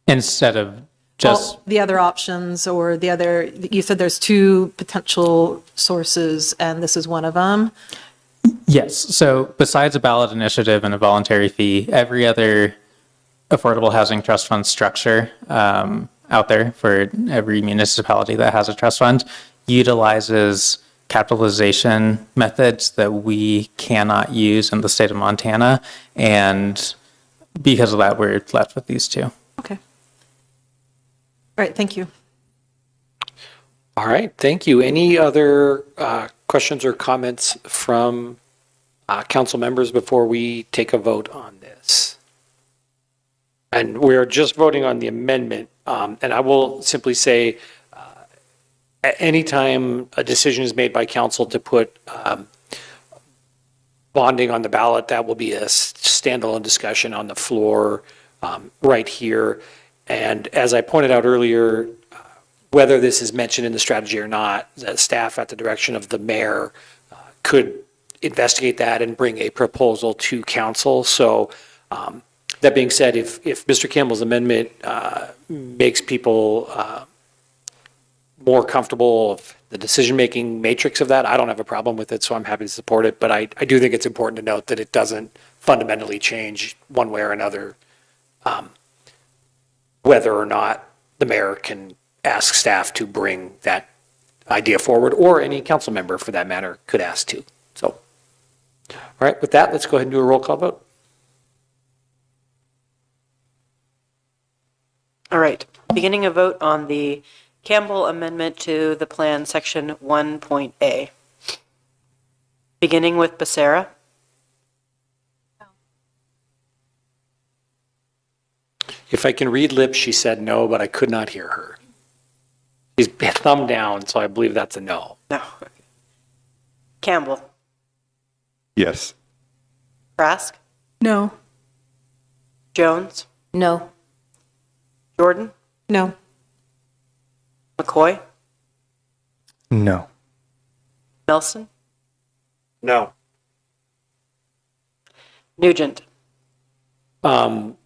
Instead of just the other options or the other, you said there's two potential sources and this is one of them. Yes. So besides a ballot initiative and a voluntary fee, every other affordable housing trust fund structure out there for every municipality that has a trust fund utilizes capitalization methods that we cannot use in the state of Montana. And because of that, we're left with these two. Okay. All right. Thank you. All right. Thank you. Any other questions or comments from council members before we take a vote on this? And we're just voting on the amendment. And I will simply say, anytime a decision is made by council to put bonding on the ballot, that will be a standalone discussion on the floor right here. And as I pointed out earlier, whether this is mentioned in the strategy or not, the staff at the direction of the mayor could investigate that and bring a proposal to council. So that being said, if Mr. Campbell's amendment makes people more comfortable of the decision-making matrix of that, I don't have a problem with it, so I'm happy to support it. But I do think it's important to note that it doesn't fundamentally change one way or another whether or not the mayor can ask staff to bring that idea forward, or any council member for that matter could ask to. So, all right, with that, let's go ahead and do a roll call vote. All right, beginning a vote on the Campbell amendment to the plan, section 1.A. Beginning with Becerra. If I can read lips, she said no, but I could not hear her. He's thumb down, so I believe that's a no. No. Campbell. Yes. Trask. No. Jones. No. Jordan. No. McCoy. No. Nelson. No. Nugent. No.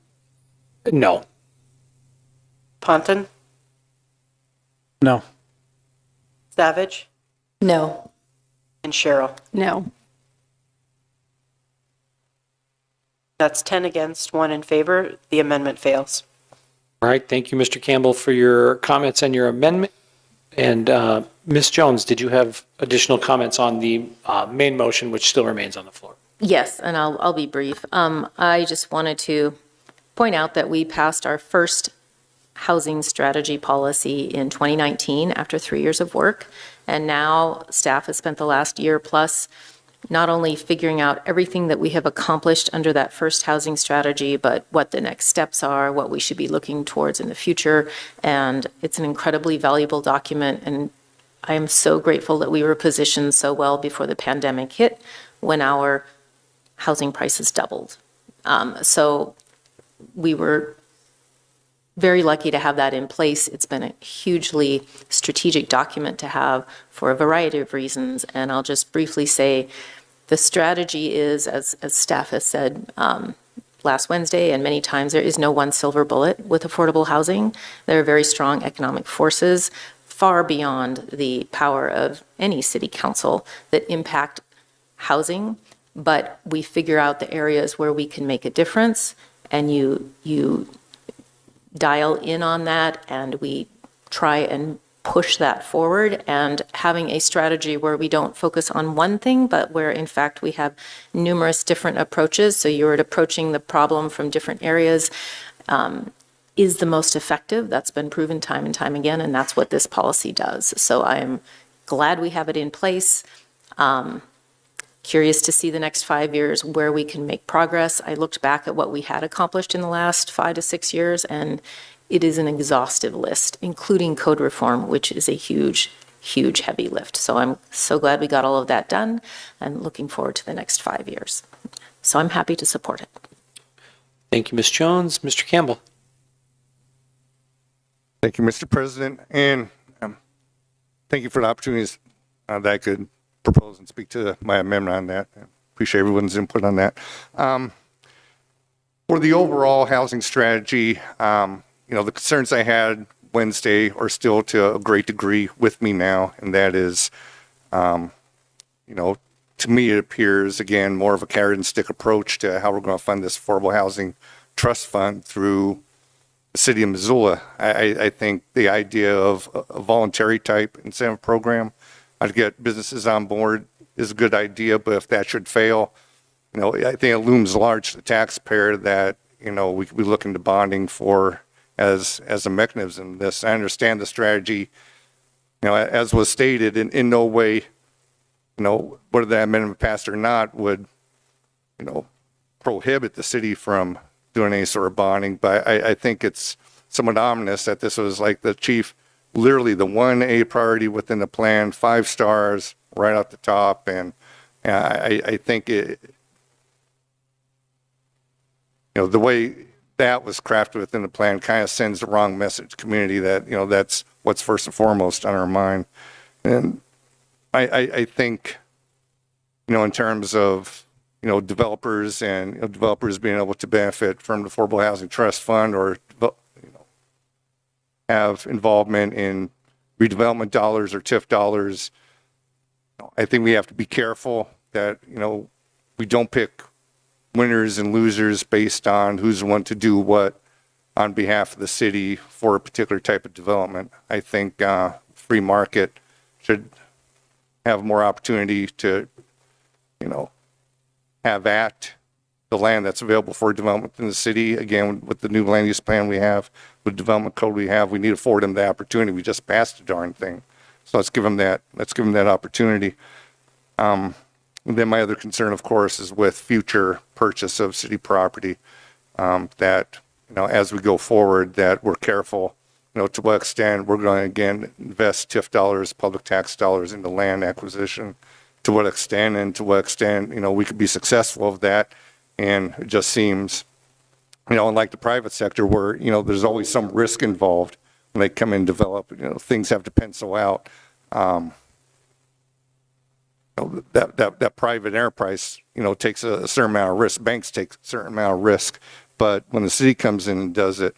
Ponton. No. Savage. No. And Cheryl. No. That's 10 against, 1 in favor. The amendment fails. All right, thank you, Mr. Campbell, for your comments and your amendment. And Ms. Jones, did you have additional comments on the main motion, which still remains on the floor? Yes, and I'll be brief. I just wanted to point out that we passed our first housing strategy policy in 2019 after 3 years of work. And now staff has spent the last year plus not only figuring out everything that we have accomplished under that first housing strategy, but what the next steps are, what we should be looking towards in the future. And it's an incredibly valuable document. And I am so grateful that we were positioned so well before the pandemic hit when our housing prices doubled. So we were very lucky to have that in place. It's been a hugely strategic document to have for a variety of reasons. And I'll just briefly say the strategy is, as staff has said last Wednesday and many times, there is no one silver bullet with affordable housing. There are very strong economic forces far beyond the power of any city council that impact housing. But we figure out the areas where we can make a difference, and you dial in on that, and we try and push that forward. And having a strategy where we don't focus on one thing, but where in fact we have numerous different approaches, so you're approaching the problem from different areas, is the most effective. That's been proven time and time again, and that's what this policy does. So I'm glad we have it in place. Curious to see the next 5 years where we can make progress. I looked back at what we had accomplished in the last 5 to 6 years, and it is an exhaustive list, including code reform, which is a huge, huge heavy lift. So I'm so glad we got all of that done and looking forward to the next 5 years. So I'm happy to support it. Thank you, Ms. Jones. Mr. Campbell. Thank you, Mr. President, and thank you for the opportunities that I could propose and speak to my amendment on that. I appreciate everyone's input on that. For the overall housing strategy, the concerns I had Wednesday are still to a great degree with me now, and that is, to me it appears, again, more of a carrot and stick approach to how we're going to fund this affordable housing trust fund through the city of Missoula. I think the idea of a voluntary type incentive program to get businesses on board is a good idea, but if that should fail, I think it looms large to the taxpayer that, we could be looking to bonding for as a mechanism. This, I understand the strategy, as was stated, in no way, whether that amendment passed or not would, prohibit the city from doing any sort of bonding, but I think it's somewhat ominous that this was like the chief, literally the 1A priority within the plan, 5 stars right off the top. And I think it, the way that was crafted within the plan kind of sends the wrong message to the community that, that's what's first and foremost on our mind. And I think, in terms of, developers and developers being able to benefit from the Affordable Housing Trust Fund or, have involvement in redevelopment dollars or TIF dollars, I think we have to be careful that, we don't pick winners and losers based on who's the one to do what on behalf of the city for a particular type of development. I think free market should have more opportunity to, have at the land that's available for development in the city. Again, with the new land use plan we have, with development code we have, we need to afford them the opportunity. We just passed the darn thing. So let's give them that opportunity. And then my other concern, of course, is with future purchase of city property, that, as we go forward, that we're careful to what extent we're going to, again, invest TIF dollars, public tax dollars into land acquisition, to what extent, and to what extent, we could be successful of that. And it just seems, unlike the private sector where, there's always some risk involved when they come in and develop, things have to pencil out. That private enterprise, takes a certain amount of risk. Banks take a certain amount of risk. But when the city comes in and does it,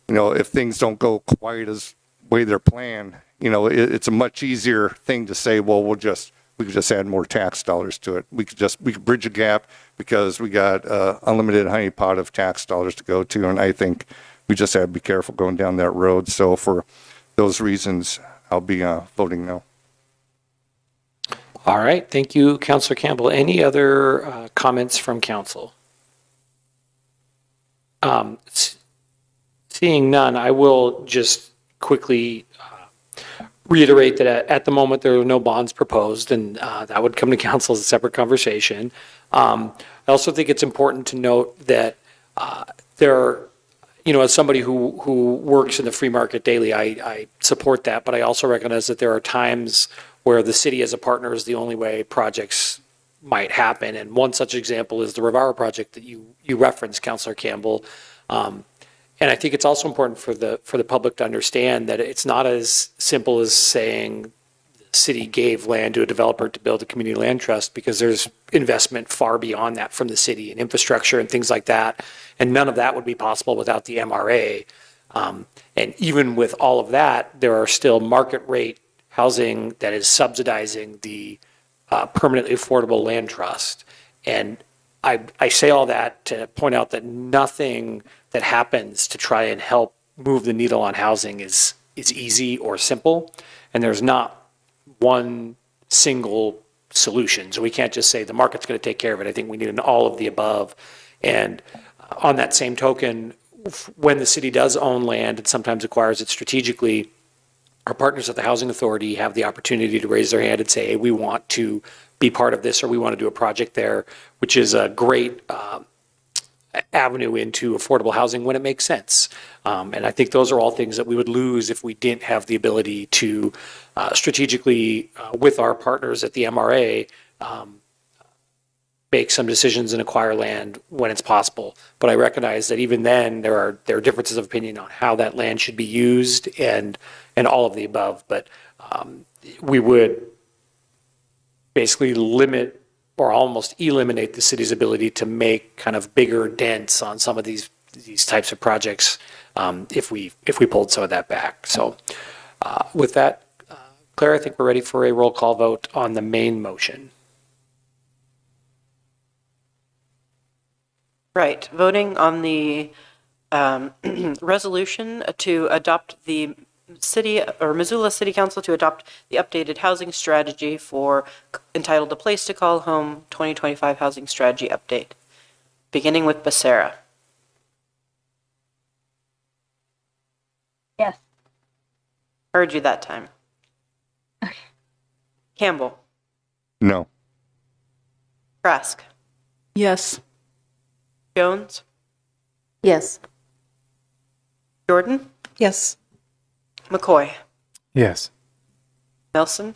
if things don't go quite as way they're planned, it's a much easier thing to say, well, we could just add more tax dollars to it. We could bridge a gap because we got unlimited honeypot of tax dollars to go to. And I think we just have to be careful going down that road. So for those reasons, I'll be voting no. All right. Thank you, Councilor Campbell. Any other comments from council? Seeing none, I will just quickly reiterate that at the moment there are no bonds proposed, and that would come to council as a separate conversation. I also think it's important to note that there are, as somebody who works in the free market daily, I support that, but I also recognize that there are times where the city as a partner is the only way projects might happen. And one such example is the Rivara project that you referenced, Councilor Campbell. And I think it's also important for the public to understand that it's not as simple as saying the city gave land to a developer to build a community land trust, because there's investment far beyond that from the city in infrastructure and things like that. And none of that would be possible without the MRA. And even with all of that, there are still market rate housing that is subsidizing the permanently affordable land trust. And I say all that to point out that nothing that happens to try and help move the needle on housing is easy or simple. And there's not one single solution. So we can't just say the market's going to take care of it. I think we need an all of the above. And on that same token, when the city does own land and sometimes acquires it strategically, our partners at the Housing Authority have the opportunity to raise their hand and say, hey, we want to be part of this, or we want to do a project there, which is a great avenue into affordable housing when it makes sense. And I think those are all things that we would lose if we didn't have the ability to strategically, with our partners at the MRA, make some decisions and acquire land when it's possible. But I recognize that even then there are differences of opinion on how that land should be used and all of the above. But we would basically limit or almost eliminate the city's ability to make kind of bigger dents on some of these types of projects if we pulled some of that back. So with that, Claire, I think we're ready for a roll call vote on the main motion. Right, voting on the resolution to adopt the Missoula City Council to adopt the updated housing strategy entitled A Place to Call Home 2025 Housing Strategy Update. Beginning with Becerra. Yes. Heard you that time. Okay. Campbell. No. Trask. Yes. Jones. Yes. Jordan. Yes. McCoy. Yes. Nelson.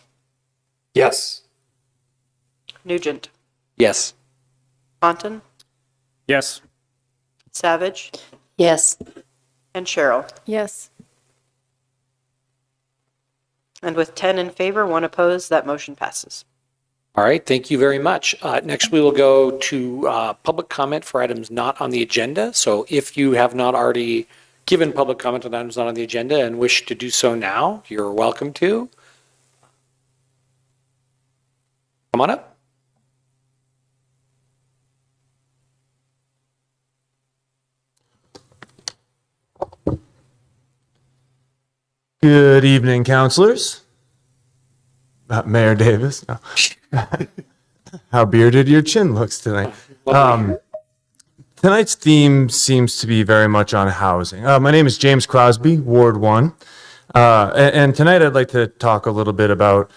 Yes. Nugent. Yes. Taunton. Yes. Savage. Yes. And Cheryl. Yes. And with 10 in favor, 1 opposed, that motion passes. All right, thank you very much. Next, we will go to public comment for items not on the agenda. So if you have not already given public comment on items not on the agenda and wish to do so now, you're welcome to. Come on up. Good evening, councilors. Mayor Davis. No. How bearded your chin looks tonight. Tonight's theme seems to be very much on housing. My name is James Crosby, Ward 1. And tonight I'd like to talk a little bit about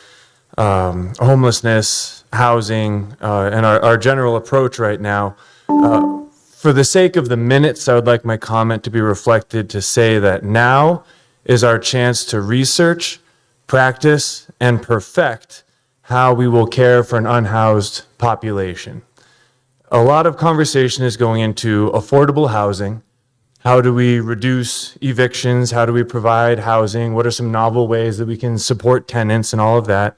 homelessness, housing, and our general approach right now. For the sake of the minutes, I would like my comment to be reflected to say that now is our chance to research, practice, and perfect how we will care for an unhoused population. A lot of conversation is going into affordable housing. How do we reduce evictions? How do we provide housing? What are some novel ways that we can support tenants and all of that?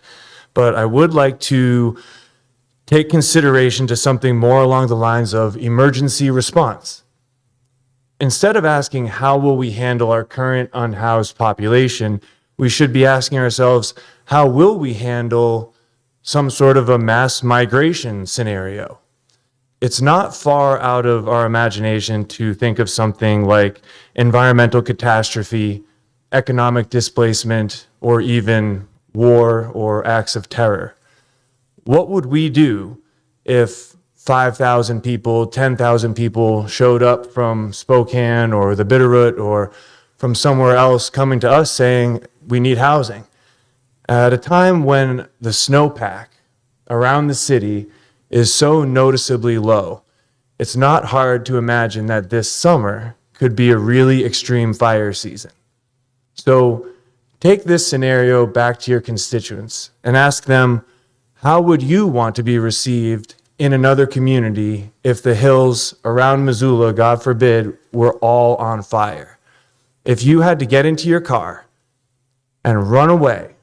But I would like to take consideration to something more along the lines of emergency response. Instead of asking how will we handle our current unhoused population, we should be asking ourselves, how will we handle some sort of a mass migration scenario? It's not far out of our imagination to think of something like environmental catastrophe, economic displacement, or even war or acts of terror. What would we do if 5,000 people, 10,000 people showed up from Spokane or the Bitterroot or from somewhere else coming to us saying, we need housing? At a time when the snowpack around the city is so noticeably low, it's not hard to imagine that this summer could be a really extreme fire season. So take this scenario back to your constituents and ask them, how would you want to be received in another community if the hills around Missoula, God forbid, were all on fire? If you had to get into your car and run away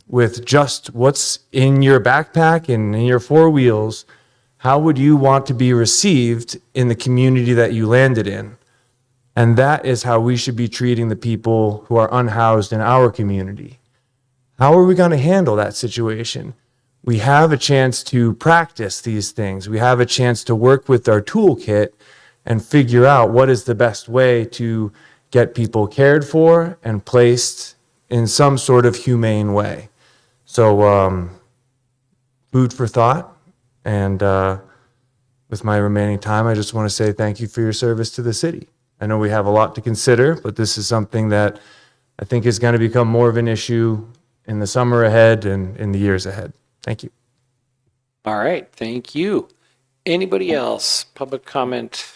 with just what's in your backpack and in your four wheels, how would you want to be received in the community that you landed in? And that is how we should be treating the people who are unhoused in our community. How are we going to handle that situation? We have a chance to practice these things. We have a chance to work with our toolkit and figure out what is the best way to get people cared for and placed in some sort of humane way. So, food for thought. And with my remaining time, I just want to say thank you for your service to the city. I know we have a lot to consider, but this is something that I think is going to become more of an issue in the summer ahead and in the years ahead. Thank you. All right, thank you. Anybody else? Public comment?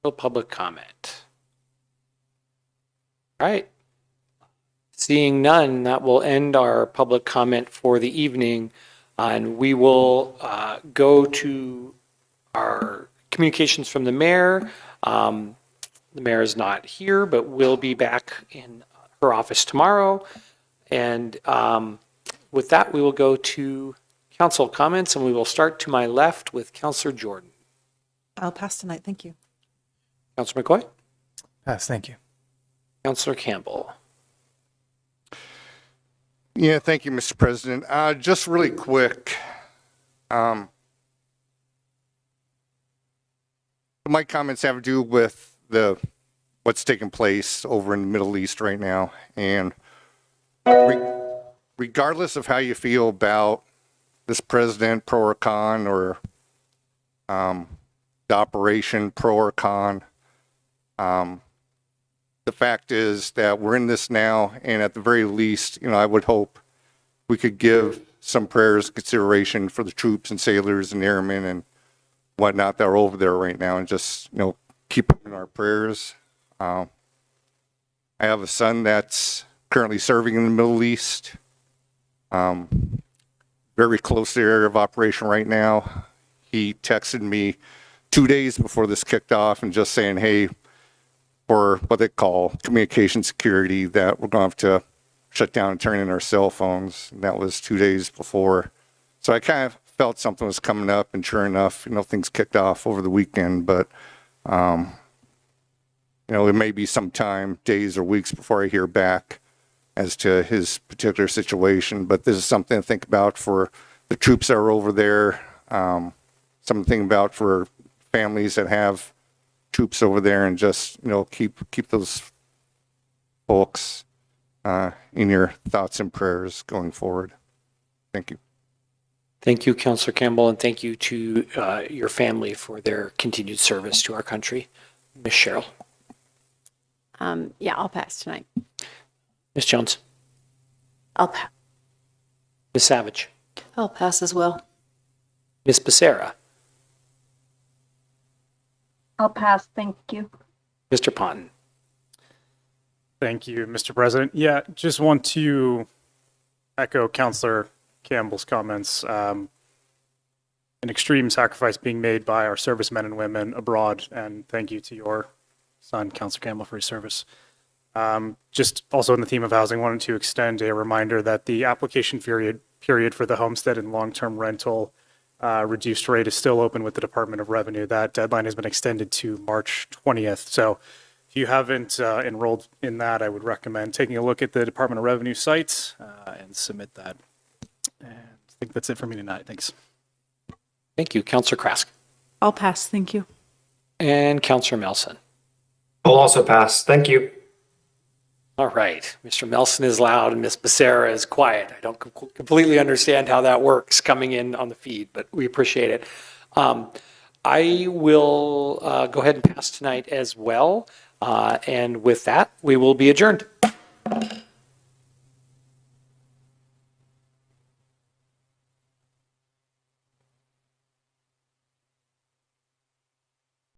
No public comment. All right. Seeing none, that will end our public comment for the evening. And we will go to our communications from the mayor. The mayor is not here, but will be back in her office tomorrow. And with that, we will go to council comments, and we will start to my left with Councilor Jordan. I'll pass tonight. Thank you. Councilor McCoy? Pass, thank you. Councilor Campbell? Yeah, thank you, Mr. President. Just really quick. My comments have to do with what's taking place over in the Middle East right now. And regardless of how you feel about this president, pro or con, or the operation, pro or con, the fact is that we're in this now, and at the very least, I would hope we could give some prayers, consideration for the troops and sailors and airmen and whatnot that are over there right now, and just, keep them in our prayers. I have a son that's currently serving in the Middle East, very close to the area of operation right now. He texted me 2 days before this kicked off and just saying, hey, for what they call communication security, that we're going to have to shut down and turn in our cell phones. And that was 2 days before. So I kind of felt something was coming up, and sure enough, things kicked off over the weekend. But, it may be some time, days or weeks before I hear back as to his particular situation. But this is something to think about for the troops that are over there, something to think about for families that have troops over there, and just keep those folks in your thoughts and prayers going forward. Thank you. Thank you, Councilor Campbell, and thank you to your family for their continued service to our country. Ms. Cheryl? Yeah, I'll pass tonight. Ms. Jones? I'll pass. Ms. Savage? I'll pass as well. Ms. Becerra? I'll pass, thank you. Mr. Ponton? Thank you, Mr. President. Yeah, just want to echo Councillor Campbell's comments. An extreme sacrifice being made by our servicemen and women abroad, and thank you to your son, Councillor Campbell, for his service. Just also in the theme of housing, wanted to extend a reminder that the application period for the homestead and long-term rental reduced rate is still open with the Department of Revenue. That deadline has been extended to March 20th. So if you haven't enrolled in that, I would recommend taking a look at the Department of Revenue site and submit that. And I think that's it for me tonight. Thanks. Thank you. Councillor Krask. I'll pass. Thank you. And Councillor Melson. I'll also pass. Thank you. All right. Mr. Melson is loud and Ms. Becerra is quiet. I don't completely understand how that works coming in on the feed, but we appreciate it. I will go ahead and pass tonight as well. And with that, we will be adjourned.